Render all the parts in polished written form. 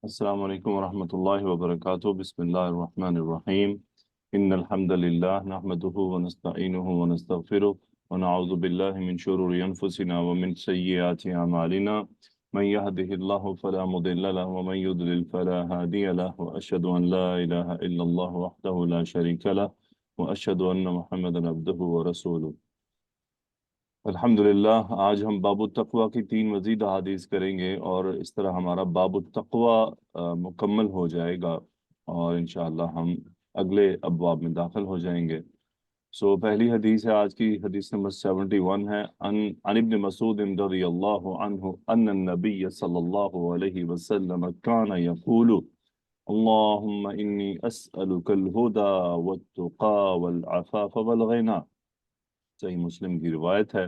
السلام علیکم ورحمۃ اللہ وبرکاتہ بسم اللہ الرحمن الرحیم ان الحمد للہ نحمده ونستعینه ونستغفره ونعوذ باللہ من شرور انفسنا ومن سیئات اعمالنا من يهده الله فلا مضل له ومن يضلل فلا هادي له واشهد ان لا اله الا الله وحده لا شريك له واشهد ان محمدا عبده ورسوله۔ الحمدللہ آج ہم باب التقوی کی 3 مزید احادیث کریں گے اور اس طرح ہمارا باب التقوی مکمل ہو جائے گا اور انشاءاللہ ہم اگلے ابواب میں داخل ہو جائیں گے۔ پہلی حدیث ہے آج کی، حدیث نمبر 71 ہے۔ عن ابن مسعود رضی اللہ عنہ ان النبی صلی اللہ علیہ وسلم کان یقول اللہم انی اسألک الہدی والتقی والعفاف والغنی۔ صحیح مسلم کی روایت ہے۔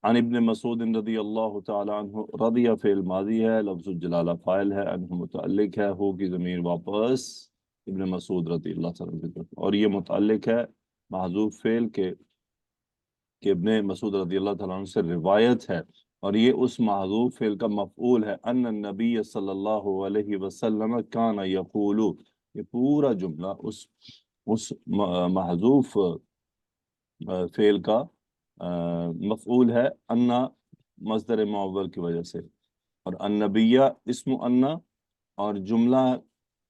عن ابن مسعود رضی اللہ تعالی عنہ، رضی فعل ماضی ہے، لفظ الجلالہ فاعل ہے، عنہ متعلق ہے، ہو کی ضمیر واپس ابن مسعود رضی اللہ تعالی عنہ کی طرف، اور یہ متعلق ہے محذوف فعل کے کہ ابن مسعود رضی اللہ تعالیٰ عنہ سے روایت ہے، اور یہ اس محذوف فعل کا مفعول ہے۔ ان النبی صلی اللہ علیہ وسلم کان یقول، یہ پورا جملہ اس محذوف فعل کا مفعول ہے، انا مصدر معول کی وجہ سے، اور النبیہ اسم انا، اور جملہ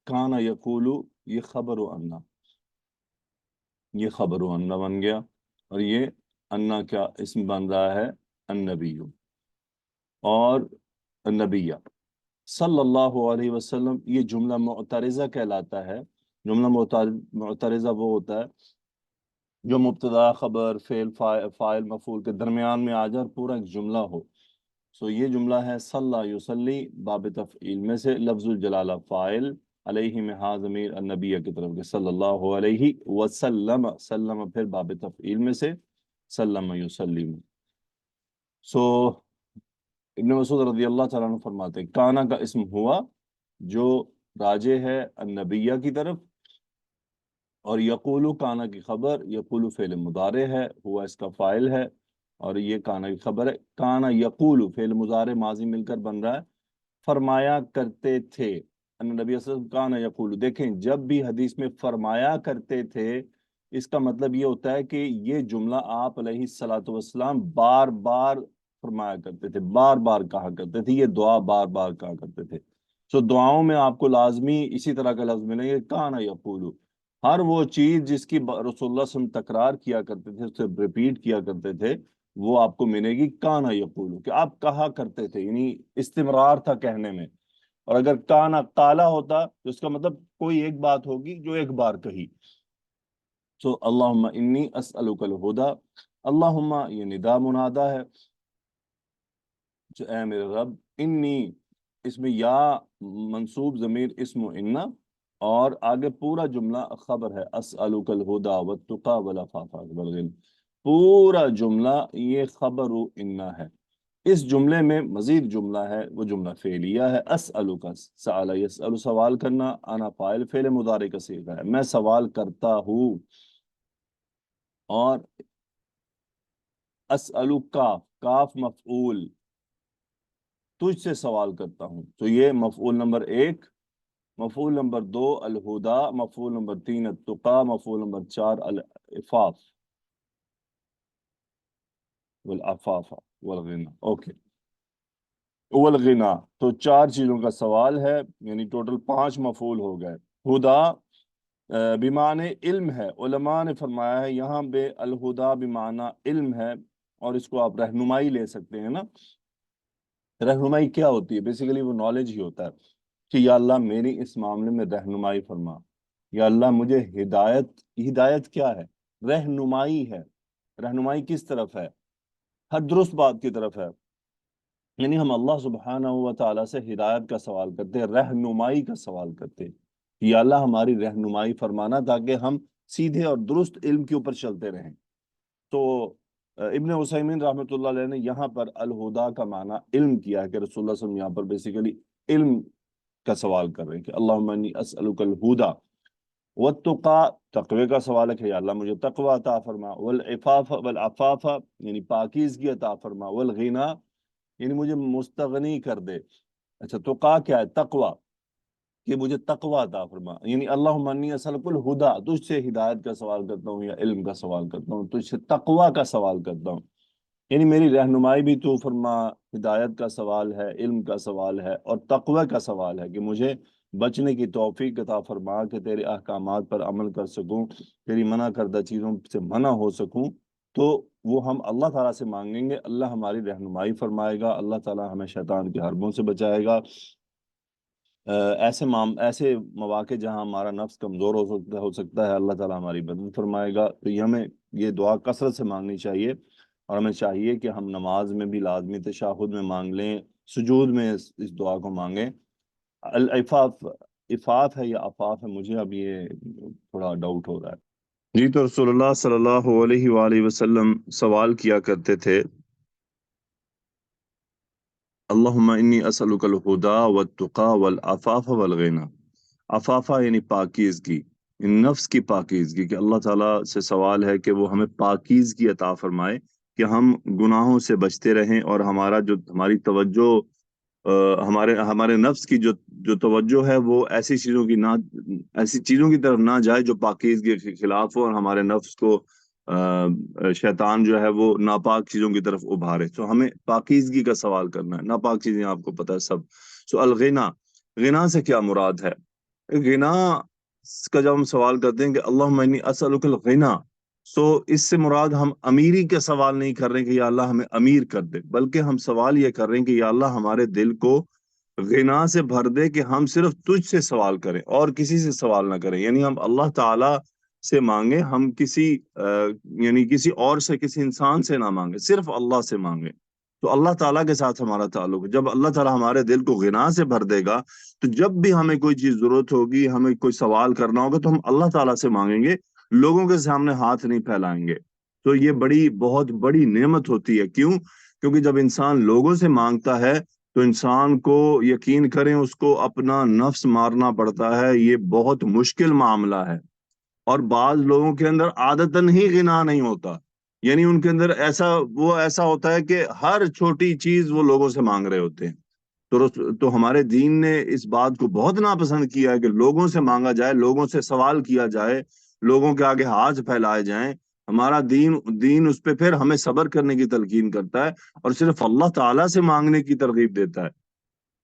کان یقول یہ خبر انا، یہ خبر انا بن گیا، اور یہ انا کیا اسم بن رہا ہے النبی، اور النبیہ صلی اللہ علیہ وسلم یہ جملہ معترضہ کہلاتا ہے۔ جملہ معترضہ وہ ہوتا ہے جو مبتدا خبر فعل فاعل مفعول کے درمیان میں آ جائے اور پورا ایک جملہ ہو۔ یہ جملہ ہے صلی یصلی، باب تفعیل میں سے لفظ الجلالہ فاعل، علیہ میں ہا ضمیر النبی کی طرف کے صلی اللہ علیہ وسلم، سلم پھر باب تفعیل میں سے سلم یسلم۔ ابن مسعود رضی اللہ تعالیٰ عنہ فرماتے ہیں کانا کا اسم ہوا جو راجع ہے النبیہ کی طرف، اور یقولو کانا کی خبر، یقولو فعل مضارع ہے، ہوا اس کا فاعل ہے، اور یہ کانا کی خبر ہے۔ کانا یقولو فعل مضارع ماضی مل کر بن رہا ہے، فرمایا کرتے تھے۔ ان نبی صلی اللہ علیہ وسلم کانا یقولو، دیکھیں جب بھی حدیث میں فرمایا کرتے تھے، اس کا مطلب یہ ہوتا ہے کہ یہ جملہ آپ علیہ الصلوۃ والسلام بار بار فرمایا کرتے تھے، بار بار کہا کرتے تھے، یہ دعا بار بار کہا کرتے تھے۔ دعاؤں میں آپ کو لازمی اسی طرح کا لفظ ملیں گے، کانا یقولو، ہر وہ چیز جس کی رسول اللہ صلی اللہ علیہ وسلم تکرار کیا کرتے تھے، اسے ریپیٹ کیا کرتے تھے، وہ آپ کو ملے گی کانا یقولو، کہ آپ کہا کرتے تھے، یعنی استمرار تھا کہنے میں۔ اور اگر کانا قالا ہوتا تو اس کا مطلب کوئی ایک بات ہوگی جو ایک بار کہی۔ اللہم انی اسألک الہدی، اللہم یہ ندا منادا ہے، اے میرے رب، انی اس میں یا منصوب ضمیر اسم و انا، اور آگے پورا جملہ خبر ہے، اسألک الہدی والتقی والعفاف والغنی، پورا جملہ یہ خبر و انا ہے۔ اس جملے میں مزید جملہ ہے، وہ جملہ فعلیہ ہے، اسألک، سأل یسأل سوال کرنا، انا فاعل فعل مضارع کا صیغہ ہے، میں سوال کرتا ہوں، اور اسألک کاف مفعول، تجھ سے سوال کرتا ہوں، تو یہ مفعول نمبر 1، مفعول نمبر 2 الہدا، مفعول نمبر 3 التقا، مفعول نمبر 4 العفاف والعفاف والغنا، اوکے والغنا، تو 4 چیزوں کا سوال ہے، یعنی ٹوٹل 5 مفعول ہو گئے۔ ہدا بمعنی علم ہے، علماء نے فرمایا ہے یہاں بے الہدا بمعنی علم ہے، اور اس کو آپ رہنمائی لے سکتے ہیں نا۔ رہنمائی کیا ہوتی ہے؟ بیسیکلی وہ نالج ہی ہوتا ہے کہ یا اللہ میری اس معاملے میں رہنمائی فرما، یا اللہ مجھے ہدایت کیا ہے؟ رہنمائی ہے۔ رہنمائی کس طرف ہے؟ ہر درست بات کی طرف ہے، یعنی ہم اللہ سبحانہ و تعالیٰ سے ہدایت کا سوال کرتے ہیں، رہنمائی کا سوال کرتے ہیں، یا اللہ ہماری رہنمائی فرمانا تاکہ ہم سیدھے اور درست علم کے اوپر چلتے رہیں۔ تو ابن عثیمین رحمۃ اللہ علیہ نے یہاں پر الہدا کا معنی علم کیا ہے، کہ رسول اللہ صلی اللہ علیہ وسلم یہاں پر بیسیکلی علم کا سوال کر رہے ہیں، کہ اللہم انی اسألک الہدا والتقا، تقوی کا سوال ہے کہ یا اللہ مجھے تقوی عطا فرما، والعفاف یعنی پاکیزگی عطا فرما، والغنا یعنی مجھے مستغنی کر دے، अच्छा, तुका क्या है? तकवा, कि मुझे तकवा अता फरमा, यानी अल्लाहुम्मा अन्नी असअलुकल हुदा, तुझसे हिदायत का सवाल करता हूँ या इल्म का सवाल करता हूँ, तुझसे तकवा का सवाल करता हूँ, यानी मेरी रहनुमाई भी तू फरमा। हिदायत का सवाल है, इल्म का सवाल है, और तकवा का सवाल है कि मुझे बचने की तौफीक अता फरमा कि तेरे अहकामात पर अमल कर सकूं, तेरी मना करदा चीज़ों से मना हो सकूं। तो वो हम अल्लाह ताला से मांगेंगे, अल्लाह हमारी रहनुमाई फरमाएगा, अल्लाह ताला हमें शैतान के हरबों से बचाएगा। ऐसे मौके जहां हमारा नफ्स कमज़ोर हो सकता है, अल्लाह ताला हमारी मदद फरमाएगा। तो ये हमें ये दुआ कसरत से मांगनी चाहिए, और हमें चाहिए कि हम नमाज में भी लाजमी तशहुद में मांग लें, सुजूद में इस दुआ को मांगें। अल इफ़ाफ, इफ़ाफ है या अफ़ाफ है, मुझे अब ये थोड़ा डाउट हो रहा है। जी, तो रसूलुल्लाह सल्लल्लाहु अलैहि वसल्लम सवाल किया करते थे, अल्लाहुम्मा इन्नी असअलुकल हुदा वत्तुका वल अफ़ाफ़ वल गिना। अफ़ाफ़ा यानी पाकीज़गी, नफ्स की पाकीज़गी, कि अल्लाह ताला से सवाल है कि वो हमें पाकीज़गी अता फरमाए, कि हम गुनाहों से बचते रहें, और हमारी तवज्जो, हमारे हमारे नफ्स की जो जो तवज्जो है वो ऐसी चीज़ों की तरफ ना जाए जो पाकीज़गी के खिलाफ हो, और हमारे नफ्स को शैतान जो है वो नापाक चीज़ों की तरफ उभारे। तो हमें पाकीज़गी का सवाल करना है, नापाक चीज़ें आपको पता है सब। सो अल-गिना, गिना से क्या मुराद है? गिना का जब हम सवाल करते हैं कि अल्लाहुम्मा इन्नी असअलुकल गिना, सो इससे मुराद हम अमीरी का सवाल नहीं कर रहे हैं कि या अल्लाह हमें अमीर कर दे, बल्कि हम सवाल ये कर रहे हैं कि या अल्लाह हमारे दिल को गिना से भर दे, कि हम सिर्फ तुझ से सवाल करें और किसी से सवाल ना करें। यानी हम अल्लाह ताला से मांगे, हम यानी किसी और से, किसी इंसान से ना मांगे, सिर्फ अल्लाह से मांगे। तो अल्लाह ताला के साथ हमारा ताल्लुक है। जब अल्लाह ताला हमारे दिल को गिना से भर देगा, तो जब भी हमें कोई चीज जरूरत होगी, हमें कोई सवाल करना होगा, तो हम अल्लाह ताला से मांगेंगे, लोगों के सामने हाथ नहीं फैलाएंगे। तो ये बहुत बड़ी नेमत होती है। क्यों? क्योंकि जब इंसान लोगों से मांगता है, तो इंसान को, यकीन करें, उसको अपना नफ्स मारना पड़ता है। ये बहुत मुश्किल मामला है। और बाज लोगों के अंदर आदतन ही गिना नहीं होता, यानी उनके अंदर ऐसा होता है कि हर छोटी चीज वो लोगों से मांग रहे होते हैं। तो हमारे दीन ने इस बात को बहुत नापसंद किया है कि लोगों से मांगा जाए, लोगों से सवाल किया जाए, लोगों के आगे हाथ फैलाए जाएं। हमारा दीन दीन उस पे फिर हमें सब्र करने की तलकीन करता है, और सिर्फ अल्लाह ताला से मांगने की तरगीब देता है।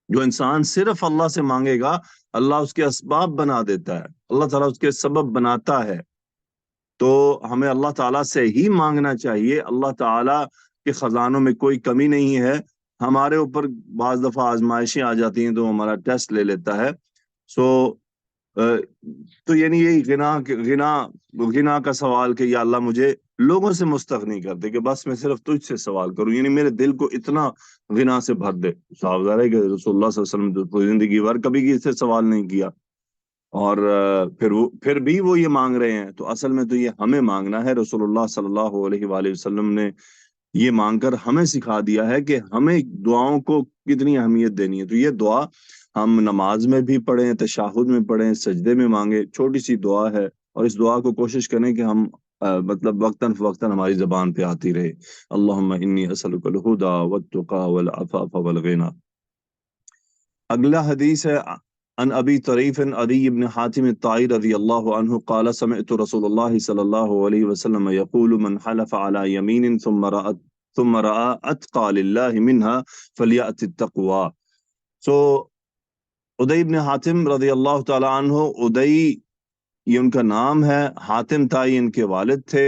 जो इंसान सिर्फ अल्लाह से मांगेगा, अल्लाह उसके असबाब बना देता है, अल्लाह ताला उसके सबब बनाता है। तो हमें अल्लाह ताला से ही मांगना चाहिए। अल्लाह ताला के खजानों में कोई कमी नहीं है। हमारे ऊपर बाज दफा आजमाइशें आ जाती हैं, तो हमारा टेस्ट ले लेता है। सो अ, तो यानी यही गिना का सवाल, कि या अल्लाह मुझे लोगों से मुस्तगनी कर दे, कि बस मैं सिर्फ तुझसे सवाल करूं, यानी मेरे दिल को इतना गिना से भर दे। साहब है कि रसूलुल्लाह सल्लल्लाहु अलैहि वसल्लम ने तो पूरी जिंदगी भर कभी किसी से सवाल नहीं किया, और फिर भी वो ये मांग रहे हैं। तो असल में तो ये हमें मांगना है। रसूलुल्लाह सल्लल्लाहु अलैहि वसल्लम ने ये मांगकर हमें सिखा दिया है कि हमें दुआओं को कितनी अहमियत देनी है। तो ये दुआ हम नमाज में भी पढ़ें, तशहुद में पढ़ें, सजदे में मांगे, छोटी सी दुआ है। और इस दुआ को कोशिश करें कि हम मतलब वक्तन फवक्तन हमारी जबान पे आती रहे। अल्लाहुम्मा इन्नी असअलुकल हुदा वत्तुका वल अफ़ाफ़ वल गिना। अगला हदीस है, अन अबी तरीफ अदी इब्न हातिम ताई रज़ी अल्लाहु अन्हु क़ाल समिअतु रसूलुल्लाह सल्लल्लाहु अलैहि वसल्लम यक़ूलु मन हलफ़ अला यमीनिन थुम्मा रआ अत्क़ा लिल्लाहि मिन्हा फ़लियअति तक़वा। सो उदय इब्न हातिम रज़ी अल्लाह तआला अन्हु, उदय ये उनका नाम है, हातिम ताई इनके वालिद थे,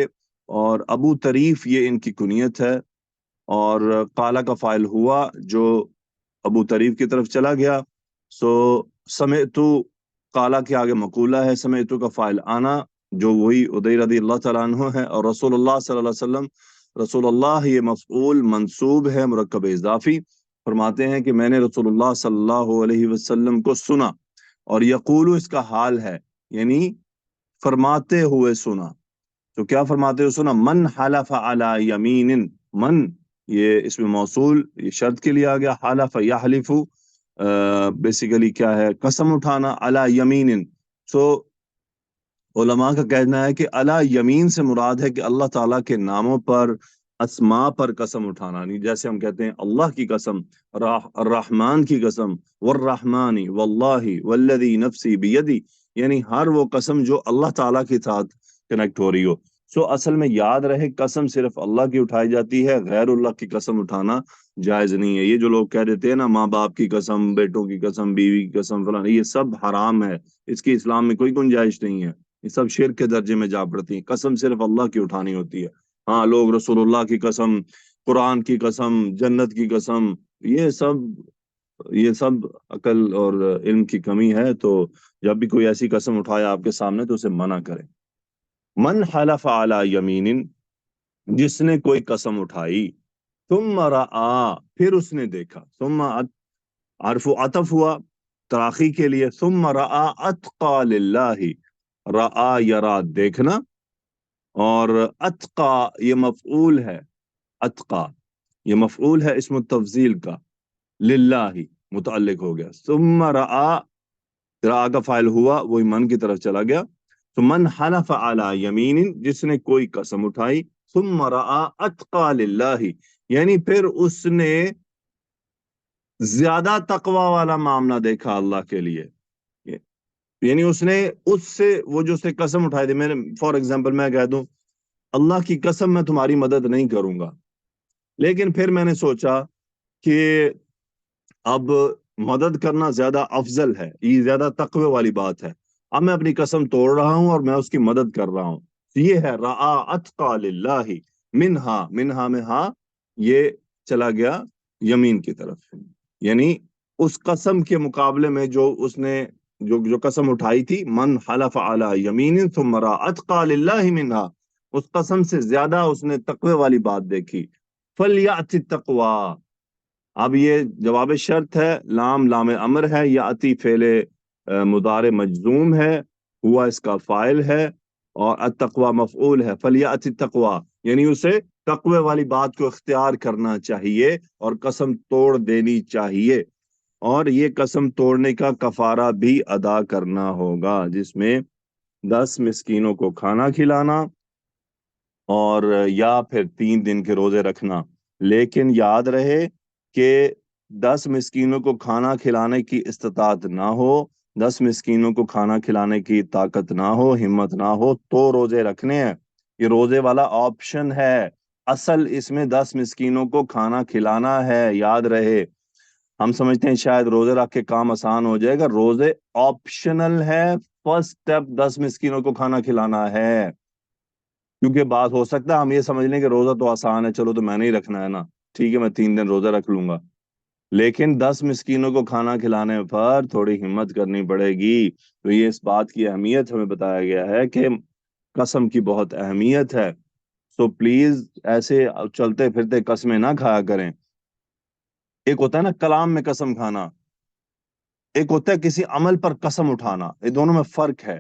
और अबू तरीफ ये इनकी कुनियत है। और काला का फाइल हुआ जो अबू तरीफ की तरफ चला गया। सो समेतु, काला के आगे मकूला है, समेतु का फाइल आना, जो वही उदय रदी अल्लाह तआला अन्हु है। और रसूलुल्लाह सल्लल्लाहु अलैहि वसल्लम, रसूलुल्लाह ये मफऊल मंसूब है, मुरक्कब इजाफी। फरमाते हैं कि मैंने रसूलुल्लाह सल्लल्लाहु अलैहि वसल्लम को सुना, और यकूलु इसका हाल है, यानी फरमाते हुए सुना। तो क्या फरमाते हुए सुना? मन हलफ़ अला यमीनिन, मन ये इसमें मौसूल, ये शर्त के लिए आ गया। हलफ़ यहलिफु बेसिकली क्या है? कसम उठाना। अला यमीनिन, सो उलमा का कहना है कि अला यमीन से मुराद है कि अल्लाह ताला के नामों पर, अस्मा पर कसम उठाना नहीं। जैसे हम कहते हैं अल्लाह की कसम, रहमान की कसम, वर्रहमानी वल्लाही वल्लदी नफ्सी बियदी, यानी हर वो कसम जो अल्लाह ताला के साथ कनेक्ट हो रही हो। सो असल में याद रहे, कसम सिर्फ अल्लाह की उठाई जाती है, गैरुल्लाह की कसम उठाना जायज नहीं है। ये जो लोग कह देते हैं ना, माँ बाप की कसम, बेटों की कसम, बीवी की कसम, फलाना, ये सब हराम है। इसकी इस्लाम में कोई गुंजाइश नहीं है। ये सब शिर्क के दर्जे में जा पड़ती है। कसम सिर्फ अल्लाह की उठानी होती है। हाँ, लोग रसूलुल्लाह की कसम, कुरान की कसम, जन्नत की कसम, ये सब अकल और इल्म की कमी है। तो जब भी कोई ऐसी कसम उठाए आपके सामने तो उसे मना करें। मन हलफ अला यमीनिन, जिसने कोई कसम उठाई, तुम रआ, फिर उसने देखा, तुम अरफु अतफ हुआ तराखी के लिए, तुम रआ अतका लिल्लाही, रआ यरा देखना, और अतका ये मफऊल है, अतका ये मफऊल है इसमें तफजील का, लिल्लाही मुतअल्लिक हो गया। सुम्मा रआ, रआ का फाइल हुआ, वही मन की तरफ चला गया। तो मन हलफ अला यमीन, जिसने कोई कसम उठाई, सुम्मा रआ अतका लिल्लाही, यानी फिर उसने ज्यादा तकवा वाला मामला देखा अल्लाह के लिए। यानी उसने उससे, वो जो उसने कसम उठाई थी, मैंने फॉर एग्जाम्पल मैं कह दूं, अल्लाह की कसम मैं तुम्हारी मदद नहीं करूंगा, लेकिन फिर मैंने सोचा कि अब मदद करना ज्यादा अफजल है, ये ज्यादा तकवे वाली बात है। अब मैं अपनी कसम तोड़ रहा हूं और मैं उसकी मदद कर रहा हूं। तो ये है रआ अतका लिल्लाही, मिनहा, मिनहा में हा, ये चला गया यमीन की तरफ। यानी उस कसम के मुकाबले में जो उसने, जो जो कसम उठाई थी, मन हलफ अला यमीन सुम्मा रआ अतका लिल्लाही मिनहा, उस कसम से ज्यादा उसने तकवे वाली बात देखी। फलियाति तकवा, अब ये जवाब शर्त है, लाम लाम अमर है, या अति फेले मुदारे मजजूम है, हुआ इसका फाइल है, और अतकवा मफऊल है। फलियाति तकवा, यानी उसे तकवे वाली बात को इख्तियार करना चाहिए और कसम तोड़ देनी चाहिए। और ये कसम तोड़ने का कफारा भी अदा करना होगा, जिसमें 10 मिस्कीनों को खाना खिलाना, और या फिर 3 दिन के रोजे रखना। लेकिन याद रहे कि 10 मिस्कीनों को खाना खिलाने की इस्तात ना हो, 10 मिस्कीनों को खाना खिलाने की ताकत ना हो, हिम्मत ना हो, तो रोजे रखने हैं। ये रोजे वाला ऑप्शन है, असल इसमें 10 मिस्कीनों को खाना खिलाना है, याद रहे। हम समझते हैं शायद रोजे रख के काम आसान हो जाएगा, रोजे ऑप्शनल है, फर्स्ट स्टेप 10 मिस्कीनों को खाना खिलाना है। क्योंकि बात हो सकता है हम ये समझ लें कि रोजा तो आसान है, चलो तो मैंने ही रखना है ना, ठीक है मैं 3 दिन रोजा रख लूंगा। लेकिन 10 मिस्कीनों को खाना खिलाने पर थोड़ी हिम्मत करनी पड़ेगी। तो ये इस बात की अहमियत हमें बताया गया है कि कसम की बहुत अहमियत है। सो प्लीज ऐसे चलते फिरते कस्में ना खाया करें। एक होता है ना कलाम में कसम खाना, एक होता है किसी अमल पर कसम उठाना, ये दोनों में फर्क है।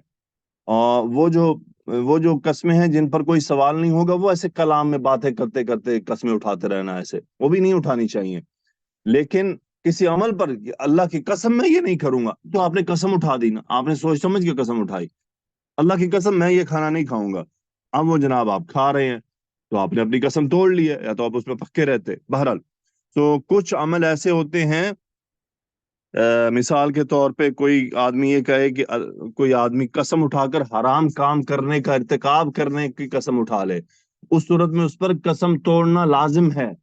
और वो जो कस्में हैं जिन पर कोई सवाल नहीं होगा, वो ऐसे कलाम में बातें करते करते कस्में उठाते रहना, ऐसे वो भी नहीं उठानी चाहिए। लेकिन किसी अमल पर अल्लाह की कसम मैं ये नहीं करूंगा, तो आपने कसम उठा दी ना, आपने सोच समझ के कसम उठाई, अल्लाह की कसम मैं ये खाना नहीं खाऊंगा। अब वो जनाब आप खा रहे हैं, तो आपने अपनी कसम तोड़ ली है, या तो आप उसमें पक्के रहते बहरहाल। तो कुछ अमल ऐसे होते हैं, मिसाल के तौर पे कोई आदमी ये कहे कि कोई आदमी कसम उठाकर हराम काम करने का इर्तिकाब करने की कसम उठा ले, उस सूरत में उस पर कसम तोड़ना लाजिम है।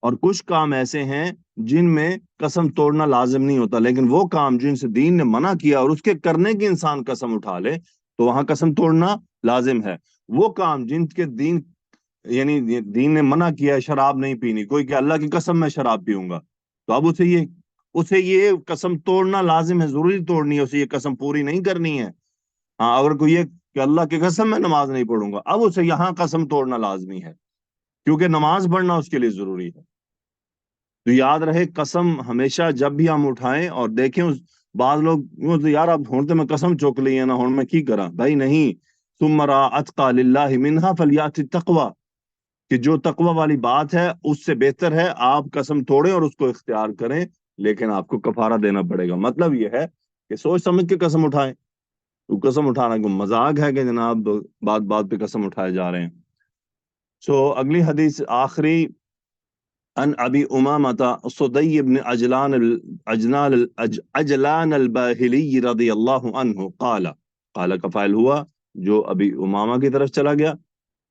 और कुछ काम ऐसे हैं जिनमें कसम तोड़ना लाजिम नहीं होता, लेकिन वो काम जिनसे दीन ने मना किया और उसके करने की इंसान कसम उठा ले, तो वहां कसम तोड़ना लाजिम है। वो काम जिनके दीन, यानी दीन ने मना किया है, शराब नहीं पीनी, कोई कि अल्लाह की कसम मैं शराब पीऊंगा, तो अब उसे ये कसम तोड़ना लाजिम है, जरूरी तोड़नी है, उसे ये कसम पूरी नहीं करनी है। हाँ, अगर कोई ये कि अल्लाह की कसम मैं नमाज नहीं पढ़ूंगा, अब उसे यहाँ कसम तोड़ना लाजमी है, क्योंकि नमाज पढ़ना उसके लिए जरूरी है। तो याद रहे, कसम हमेशा जब भी हम उठाएं और देखें उस, बाद लोग यूं तो यार अब हुण तो मैं कसम चुक ली है ना, हुण मैं की करा, भाई नहीं। सुमरा अतका लिल्लाहि मिनहा फलियाति तकवा, कि जो तकवा वाली बात है उससे बेहतर है आप कसम तोड़ें और उसको इख्तियार करें, लेकिन आपको कफारा देना पड़ेगा। मतलब यह है कि सोच समझ के कसम उठाएं। तो कसम उठाना को मजाक है कि जनाब बात बात पे कसम उठाए जा रहे हैं। اگلی حدیث آخری، ان ابی امامہ صدی بن عجلان الباہلی رضی اللہ عنہ قال کا فائل ہوا جو ابی امامہ کی طرف چلا گیا،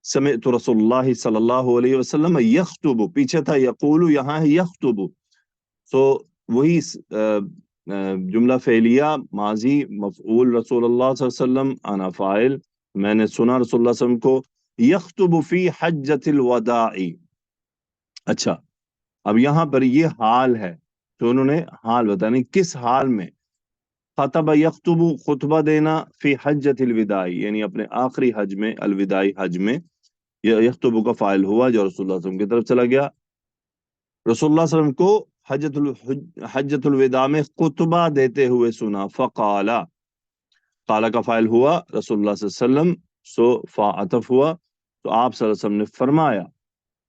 سمعت رسول اللہ صلی اللہ علیہ وسلم یخطب، پیچھے تھا یقول، یہاں ہے یخطب، سو وہی جملہ فعلیہ ماضی مفعول رسول اللہ صلی اللہ علیہ وسلم، انا فاعل، میں نے سنا رسول اللہ صلی اللہ علیہ وسلم کو یخطب فی حجۃ الوداع. اچھا، اب یہاں پر یہ حال ہے تو انہوں نے حال بتایا، کس حال میں؟ خطب یخطب، خطبہ دینا، فی حجۃ الوداع یعنی اپنے آخری حج میں، الوداعی حج میں. یہ یخطب کا فاعل ہوا جو رسول اللہ صلی اللہ علیہ وسلم کی طرف چلا گیا. رسول اللہ صلی اللہ علیہ وسلم کو حجۃ الوداع میں خطبہ دیتے ہوئے سنا. فقال، قال کا فاعل ہوا رسول اللہ صلی اللہ علیہ وسلم، سو فا عطف ہوا، تو آپ صلی اللہ علیہ وسلم نے فرمایا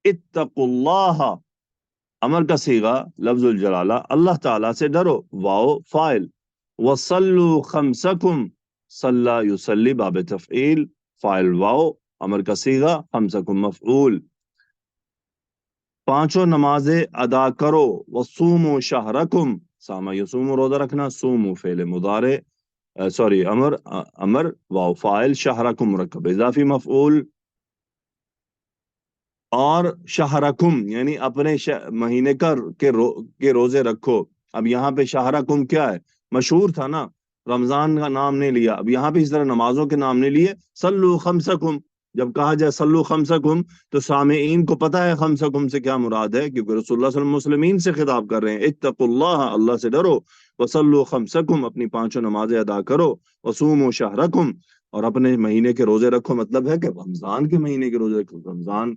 اتقوا اللہ، امر کا صیغہ لفظ الجلالہ، اللہ تعالیٰ سے ڈرو، واو فاعل، وصلوا خمسکم، صلی یصلی باب تفعیل، فاعل واو، امر کا صیغہ خمسکم مفعول، پانچوں نمازیں ادا کرو، وصوموا شہرکم، سامہ یصوم روزہ رکھنا، سومو فعل مضارع، سوری امر واو فاعل، شہرکم مرکب اضافی مفعول، اور شہرکم یعنی اپنے مہینے کے روزے رکھو. اب یہاں پہ شہرکم کیا ہے؟ مشہور تھا نا، رمضان کا نام نہیں لیا، اب یہاں پہ اس طرح نمازوں کے نام نہیں لیے. صلو خمسکم، جب کہا جائے صلو خمسکم تو سامعین کو پتہ ہے خمسکم سے کیا مراد ہے، کیونکہ رسول اللہ صلی اللہ علیہ وسلم مسلمین سے خطاب کر رہے ہیں. اتقوا اللہ، اللہ سے ڈرو، وصلو خمسکم، اپنی پانچوں نمازیں ادا کرو، وصوموا شہرکم، اور اپنے مہینے کے روزے رکھو. مطلب ہے کہ رمضان کے مہینے کے روزے رکھو. رمضان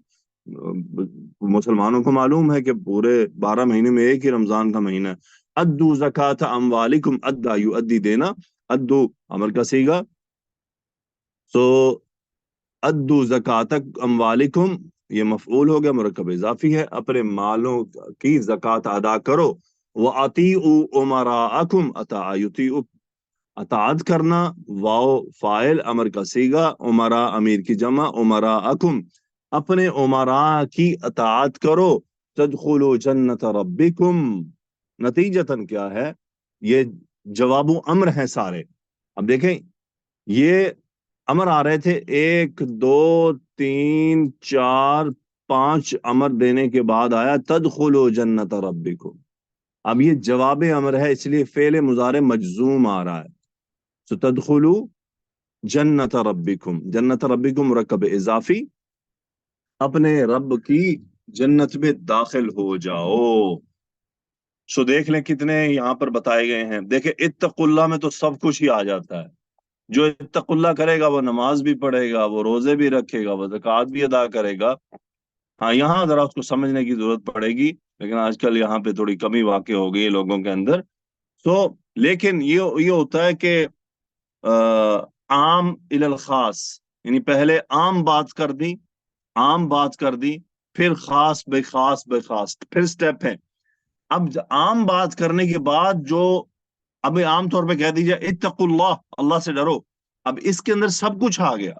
مسلمانوں کو معلوم ہے کہ پورے 12 مہینے میں ایک ہی رمضان کا مہینہ ہے. ادو زکات اموالکم، ادا یؤدی دینا، ادو امر کا صیغہ، سو ادو زکات اموالکم یہ مفعول ہو گیا، مرکب اضافی ہے، اپنے مالوں کی زکات ادا کرو. وَأَطِيعُوا أُمَرَاءَكُمْ، اطاع یطیع، اطاعت کرنا، واو فاعل، امر کا صیغہ، امراء امیر کی جمع، امراءکم، اپنے امراء کی اطاعت کرو. تدخلوا جنت ربکم، نتیجتاً کیا ہے؟ یہ جواب و امر ہیں سارے. اب دیکھیں یہ امر آ رہے تھے، 1 2 3 4 5 امر دینے کے بعد آیا تدخلوا جنت ربکم. اب یہ جواب امر ہے، اس لیے فعل مضارع مجزوم آ رہا ہے. تو تدخلوا جنت ربکم، جنت ربکم مرکب اضافی، اپنے رب کی جنت میں داخل ہو جاؤ. سو دیکھ لیں کتنے یہاں پر بتائے گئے ہیں. دیکھیں اتقوا اللہ میں تو سب کچھ ہی آ جاتا ہے. جو اتقوا اللہ کرے گا وہ نماز بھی پڑھے گا، وہ روزے بھی رکھے گا، وہ زکوٰۃ بھی ادا کرے گا. ہاں یہاں ذرا اس کو سمجھنے کی ضرورت پڑے گی، لیکن آج کل یہاں پہ تھوڑی کمی واقع ہو گئی ہے لوگوں کے اندر. سو لیکن یہ ہوتا ہے کہ عام الی الخاص، یعنی پہلے عام بات کر دی، عام بات کر دی، پھر خاص بے خاص بے خاص، پھر سٹیپ ہے. اب عام بات کرنے کے بعد جو اب عام طور پہ کہہ دیجیے اتقوا اللہ، اللہ سے ڈرو، اب اس کے اندر سب کچھ آ گیا.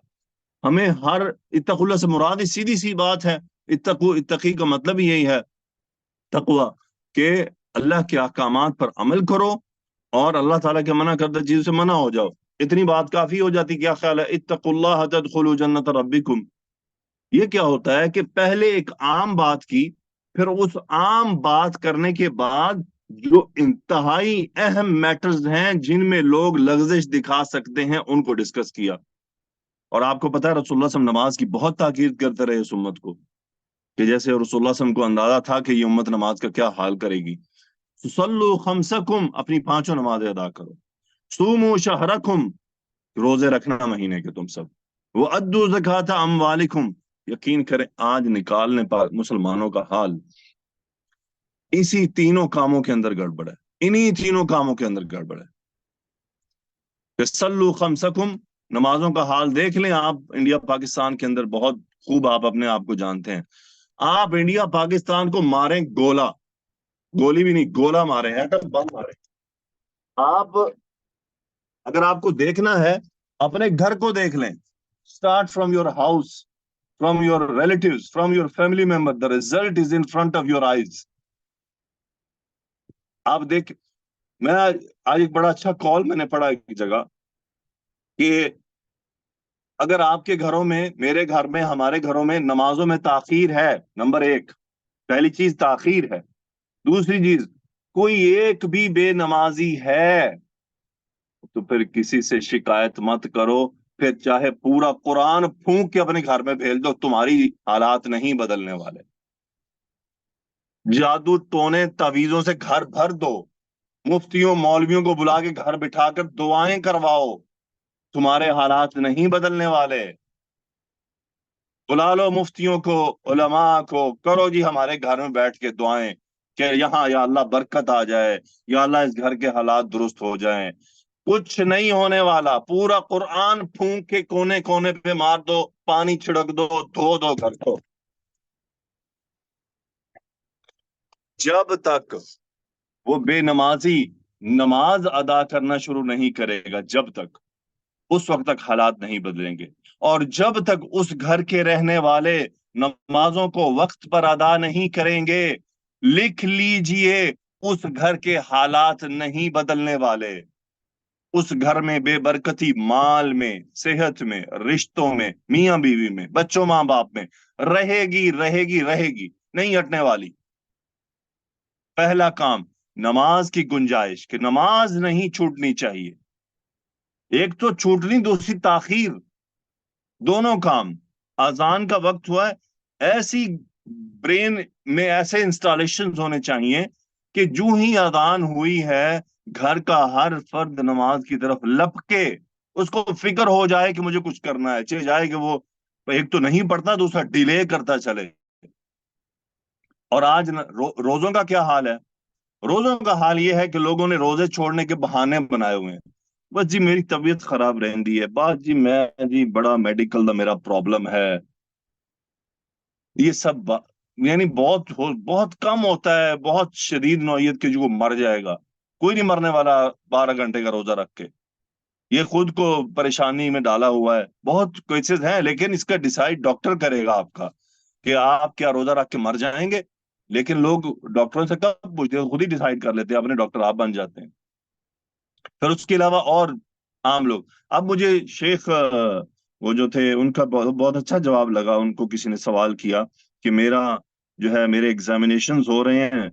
ہمیں ہر اتقوا اللہ سے مراد سیدھی سی بات ہے، اتقی کا مطلب یہی ہے تقوی، کہ اللہ کے احکامات پر عمل کرو اور اللہ تعالیٰ کے منع کردہ چیزوں سے منع ہو جاؤ. اتنی بات کافی ہو جاتی. کیا خیال ہے؟ اتقوا اللہ تدخلوا جنت ربکم. یہ کیا ہوتا ہے کہ پہلے ایک عام بات کی، پھر اس عام بات کرنے کے بعد جو انتہائی اہم میٹرز ہیں جن میں لوگ لغزش دکھا سکتے ہیں ان کو ڈسکس کیا. اور آپ کو پتا ہے رسول اللہ صلی اللہ علیہ وسلم نماز کی بہت تاکید کرتے رہے اس امت کو، کہ جیسے رسول اللہ صلی اللہ علیہ وسلم کو اندازہ تھا کہ یہ امت نماز کا کیا حال کرے گی. صلوا خمسکم، اپنی پانچوں نمازیں ادا کرو. صوموا شہرکم، روزے رکھنا مہینے کے تم سب. وَأَدُّوا زَكَاةَ أَمْوَالِكُمْ، یقین کریں آج نکالنے پا مسلمانوں کا حال اسی تینوں کاموں کے اندر گڑبڑ ہے، انہی تینوں کاموں کے اندر گڑبڑ ہے. کہ صلوا خمسکم، نمازوں کا حال دیکھ لیں آپ انڈیا پاکستان کے اندر، بہت خوب آپ اپنے آپ کو جانتے ہیں. آپ انڈیا پاکستان کو ماریں گولا، گولی بھی نہیں، گولا مارے، ایٹم بم مارے. آپ اگر آپ کو دیکھنا ہے اپنے گھر کو دیکھ لیں، start from your house. from your relatives, from your family member. The result is in front of your eyes. आप देख, मैं आज एक बड़ा अच्छा कॉल मैंने पढ़ा एक जगह कि अगर आपके घरों में, मेरे घर में, हमारे घरों में नमाजों में ताखीर है, नंबर एक, पहली चीज ताखीर है। दूसरी चीज, कोई एक भी बेनमाजी है तो फिर किसी से शिकायत मत करो, फिर चाहे पूरा कुरान फूंक के अपने घर में भेज दो, तुम्हारी हालात नहीं बदलने वाले। जादू टोने तवीजों से घर भर दो, मुफ्तियों मौलवियों को बुला के घर बिठाकर दुआएं करवाओ, तुम्हारे हालात नहीं बदलने वाले। बुला लो मुफ्तियों को, उलमा को, करो जी हमारे घर में बैठ के दुआएं कि यहाँ या अल्लाह बरकत आ जाए, या अल्लाह इस घर के हालात दुरुस्त हो जाएं। कुछ नहीं होने वाला। पूरा कुरान फूंक के कोने कोने पे मार दो, पानी छिड़क दो, धो दो घर को। जब तक वो बेनमाजी नमाज अदा करना शुरू नहीं करेगा, जब तक, उस वक्त तक हालात नहीं बदलेंगे। और जब तक उस घर के रहने वाले नमाजों को वक्त पर अदा नहीं करेंगे, लिख लीजिए, उस घर के हालात नहीं बदलने वाले। उस घर में बेबरकती माल में, सेहत में, रिश्तों में, मियां बीवी में, बच्चों मां बाप में रहेगी रहेगी रहेगी, नहीं हटने वाली। पहला काम, नमाज की गुंजाइश, कि नमाज नहीं छूटनी चाहिए। एक तो छूटनी, दूसरी ताखीर, दोनों काम। अजान का वक्त हुआ है, ऐसी ब्रेन में ऐसे इंस्टॉलेशन होने चाहिए कि जो ही अजान हुई है, घर का हर फर्द नमाज की तरफ लपके, उसको फिक्र हो जाए कि मुझे कुछ करना है, चाहे जाए कि वो एक तो नहीं पढ़ता, दूसरा डिले करता चले। और आज रोजों का क्या हाल है? रोजों का हाल ये है कि लोगों ने रोजे छोड़ने के बहाने बनाए हुए हैं। बस जी मेरी तबीयत खराब रहती है, बस जी मैं जी बड़ा मेडिकल का मेरा प्रॉब्लम है। ये सब यानी बहुत कम होता है, बहुत शदीद नौयत के जो मर जाएगा। कोई नहीं मरने वाला 12 घंटे का रोजा रख के। ये खुद को परेशानी में डाला हुआ है। बहुत केसेस हैं, लेकिन इसका डिसाइड डॉक्टर करेगा आपका कि आप क्या रोजा रख के मर जाएंगे। लेकिन लोग डॉक्टरों से कब पूछते हैं? खुद ही डिसाइड कर लेते हैं, अपने डॉक्टर आप बन जाते हैं। फिर उसके अलावा और आम लोग। अब मुझे शेख वो जो थे उनका बहुत अच्छा जवाब लगा। उनको किसी ने सवाल किया कि मेरा जो है, मेरे एग्जामिनेशंस हो रहे हैं।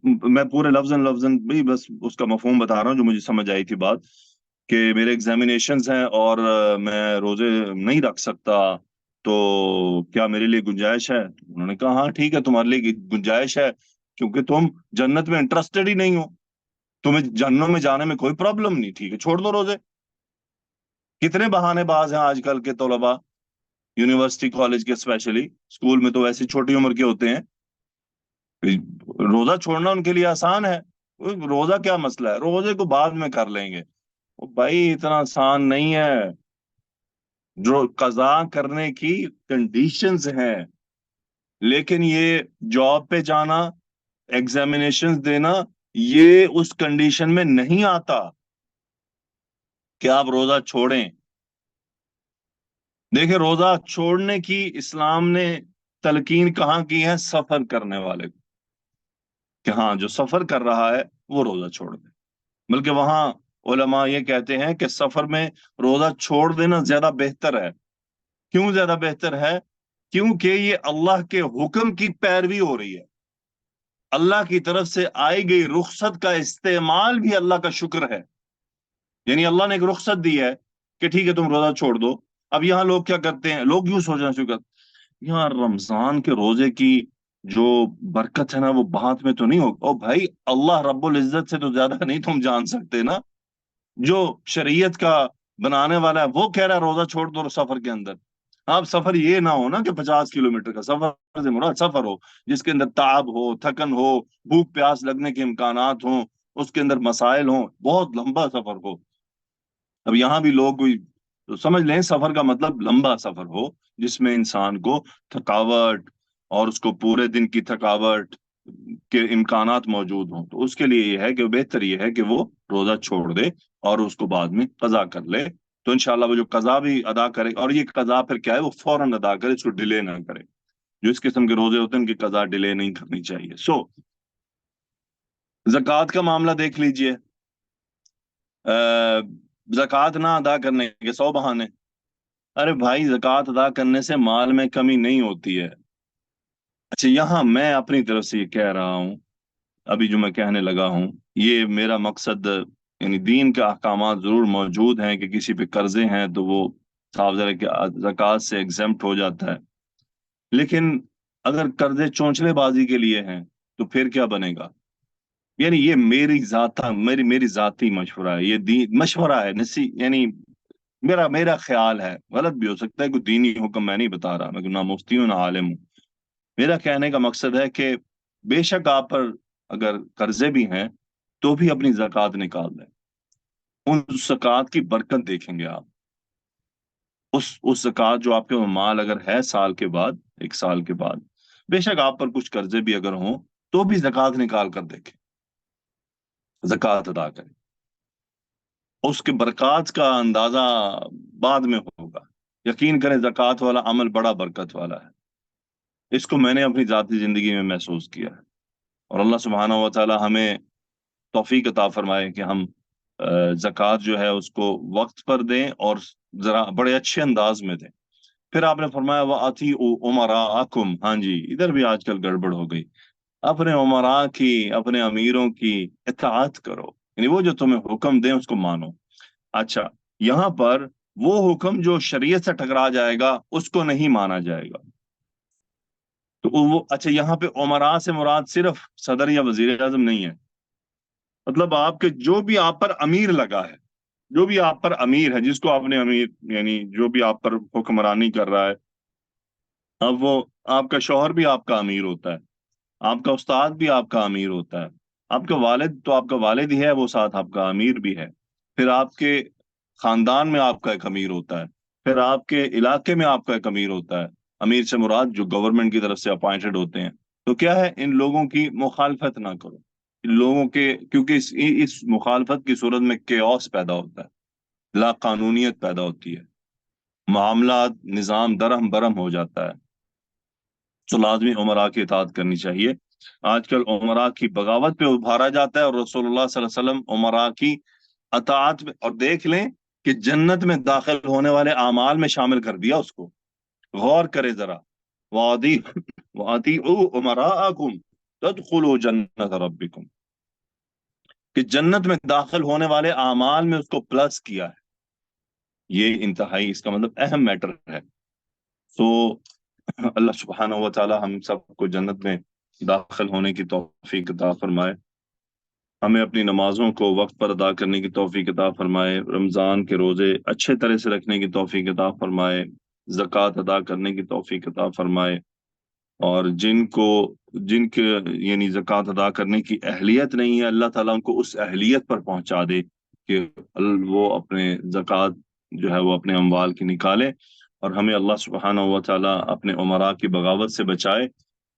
मैं पूरे लफ्जन लफ्जन भी बस उसका मफहूम बता रहा हूँ जो मुझे समझ आई थी बात, कि मेरे एग्जामिनेशंस हैं और मैं रोजे नहीं रख सकता, तो क्या मेरे लिए गुंजाइश है? उन्होंने कहा हाँ ठीक है, तुम्हारे लिए गुंजाइश है, क्योंकि तुम जन्नत में इंटरेस्टेड ही नहीं हो, तुम्हें जन्नत में जाने में कोई प्रॉब्लम नहीं, ठीक है छोड़ दो रोजे। कितने बहानेबाज हैं आजकल के तौलबा, यूनिवर्सिटी कॉलेज के स्पेशली, स्कूल में तो वैसे छोटी उम्र के होते हैं। रोजा छोड़ना उनके लिए आसान है। रोजा क्या मसला है, रोजे को बाद में कर लेंगे। ओ भाई इतना आसान नहीं है। जो कजा करने की कंडीशंस हैं, लेकिन ये जॉब पे जाना, एग्जामिनेशंस देना, ये उस कंडीशन में नहीं आता कि आप रोजा छोड़ें। देखिए, रोजा छोड़ने की इस्लाम ने तलकीन कहाँ की है? सफर करने वाले को, कि हाँ जो सफर कर रहा है वो रोजा छोड़ दे। बल्कि वहां उलमा ये कहते हैं कि सफर में रोजा छोड़ देना ज्यादा बेहतर है। क्यों ज्यादा बेहतर है? क्योंकि ये अल्लाह के हुक्म की पैरवी हो रही है। अल्लाह की तरफ से आई गई रुखसत का इस्तेमाल भी अल्लाह का शुक्र है। यानी अल्लाह ने एक रुखसत दी है कि ठीक है तुम रोजा छोड़ दो। अब यहाँ लोग क्या करते हैं, लोग यूं सोचना शुरू करते हैं, यार रमजान के रोजे की जो बरकत है ना, वो बात में तो नहीं हो। ओ भाई, अल्लाह रब्बुल इज्जत से तो ज्यादा नहीं तुम जान सकते ना। जो शरीयत का बनाने वाला है वो कह रहा है रोजा छोड़ दो सफर के अंदर। आप सफर ये ना हो ना कि 50 किलोमीटर का सफर से मुराद सफर हो जिसके अंदर ताब हो, थकन हो, भूख प्यास लगने के इम्कानात हो, उसके अंदर मसाइल हो, बहुत लंबा सफर हो। अब यहाँ भी लोग कोई तो समझ लें सफर का मतलब लंबा सफर हो, जिसमें इंसान को थकावट और उसको पूरे दिन की थकावट के इम्कानात मौजूद हों, तो उसके लिए ये है कि बेहतर ये है कि वो रोजा छोड़ दे और उसको बाद में कजा कर ले। तो इंशाल्लाह वो जो कज़ा भी अदा करे, और ये कज़ा फिर क्या है, वो फौरन अदा करे, इसको डिले ना करे। जो इस किस्म के रोजे होते हैं उनकी कज़ा डिले नहीं करनी चाहिए। ज़कात का मामला देख लीजिए। ज़कात ना अदा करने के 100 बहाने। अरे भाई, ज़कात अदा करने से माल में कमी नहीं होती है। अच्छा, यहाँ मैं अपनी तरफ से ये कह रहा हूँ, अभी जो मैं कहने लगा हूँ, ये मेरा मकसद, यानी दीन के अहकामात जरूर मौजूद हैं कि किसी पे कर्जे हैं तो वो साफ ज़रा कि ज़कात से एग्जेम्प्ट हो जाता है। लेकिन अगर कर्जे चौंचलेबाजी के लिए हैं तो फिर क्या बनेगा? यानी ये मेरी मेरी जाती मशवरा है, ये दीन मशवरा है, नसी यानी मेरा मेरा ख्याल है, गलत भी हो सकता है, कोई दीनी हुक्म मैं नहीं बता रहा, मैं ना मुफ्ती हूँ ना आलिम हूँ। मेरा कहने का मकसद है कि बेशक आप पर अगर कर्जे भी हैं तो भी अपनी ज़कात निकाल दें। उन ज़कात की बरकत देखेंगे आप। उस ज़कात जो आपके माल अगर है साल के बाद, 1 साल के बाद, बेशक आप पर कुछ कर्जे भी अगर हों तो भी ज़कात निकाल कर देखें, ज़कात अदा करें। उसके बरकत का अंदाजा बाद में होगा। यकीन करें, ज़कात वाला अमल बड़ा बरकत वाला है। इसको मैंने अपनी जाती जिंदगी में महसूस किया है। और अल्लाह सुब्हानहू व तआला हमें तौफीक अता फरमाए कि हम ज़कात जो है उसको वक्त पर दें और जरा बड़े अच्छे अंदाज में दें। फिर आपने फरमाया व अती उमराकुम, हाँ जी, इधर भी आजकल गड़बड़ हो गई। अपने उमरा की, अपने अमीरों की इताअत करो, यानी वो जो तुम्हें हुक्म दें उसको मानो। अच्छा, यहाँ पर वो हुक्म जो शरीयत से टकरा जाएगा उसको नहीं माना जाएगा। तो वो, अच्छा, यहाँ पे उमरा से मुराद सिर्फ सदर या वजीर आजम नहीं है। मतलब आपके जो भी आप पर अमीर लगा है, जो भी आप पर अमीर है, जिसको आपने अमीर, यानी जो भी आप पर हुक्मरानी कर रहा है, अब वो आपका शौहर भी आपका अमीर होता है, आपका उस्ताद भी आपका अमीर होता है, आपका वालिद तो आपका वालिद ही है, वो साथ आपका अमीर भी है। फिर आपके खानदान में आपका एक अमीर होता है, फिर आपके इलाके में आपका एक अमीर होता है। अमीर से मुराद जो गवर्नमेंट की तरफ से अपॉइंटेड होते हैं। तो क्या है, इन लोगों की मुखालफत ना करो, इन लोगों के, क्योंकि इस मुखालफत की सूरत में केओस पैदा होता है, ला कानूनियत पैदा होती है, मामला निजाम दरहम बरहम हो जाता है। तो लाजमी उमरा की इताअत करनी चाहिए। आजकल उमरा की बगावत पे उभारा जाता है, और रसूलुल्लाह सल्लल्लाहु अलैहि वसल्लम उमरा की अताअत में, और देख लें कि जन्नत में दाखिल होने वाले आमाल में शामिल कर दिया उसको। गौर करे जरा, वादी वादी उमराकुम तदखुलू जन्नत रब्बिकुम, कि जन्नत में दाखिल होने वाले आमाल में उसको प्लस किया है। ये इंतहाई, इसका मतलब अहम मैटर है। तो अल्लाह सुब्हानहू व तआला हम सबको जन्नत में दाखिल होने की तौफीक अता फरमाए। हमें अपनी नमाजों को वक्त पर अदा करने की तौफीक अता फरमाए। रमजान के रोजे अच्छे तरह से रखने की तौफीक अता फरमाए। ज़कात अदा करने की तौफीक अता फरमाए। और जिनके यानी ज़कात अदा करने की अहलियत नहीं है, अल्लाह ताला उनको उस अहलियत पर पहुंचा दे कि वो अपने ज़कात जो है वो अपने अमवाल की निकाले। और हमें अल्लाह सुब्हानहू व तआला अपने उमरा की बगावत से बचाए,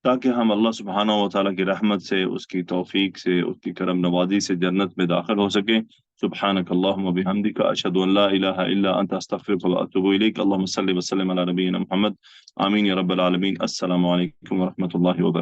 ताकि हम अल्लाह सुब्हानहू व तआला की रहमत से, उसकी तौफीक से, उसकी करम नवाजी से जन्नत में दाखिल हो सके। सुब्हानक अल्लाहुम्मा बिहम्दिका अशहदु अल्ला इलाहा इल्ला अंता अस्तगफिरुका व अतूबु इलैक। अल्लाहुम्मा सल्लि व सल्लिम अला नबिय्यिना मुहम्मद। आमीन या रब्बल आलमीन। अस्सलामु अलैकुम व रहमतुल्लाहि व बरकातहू।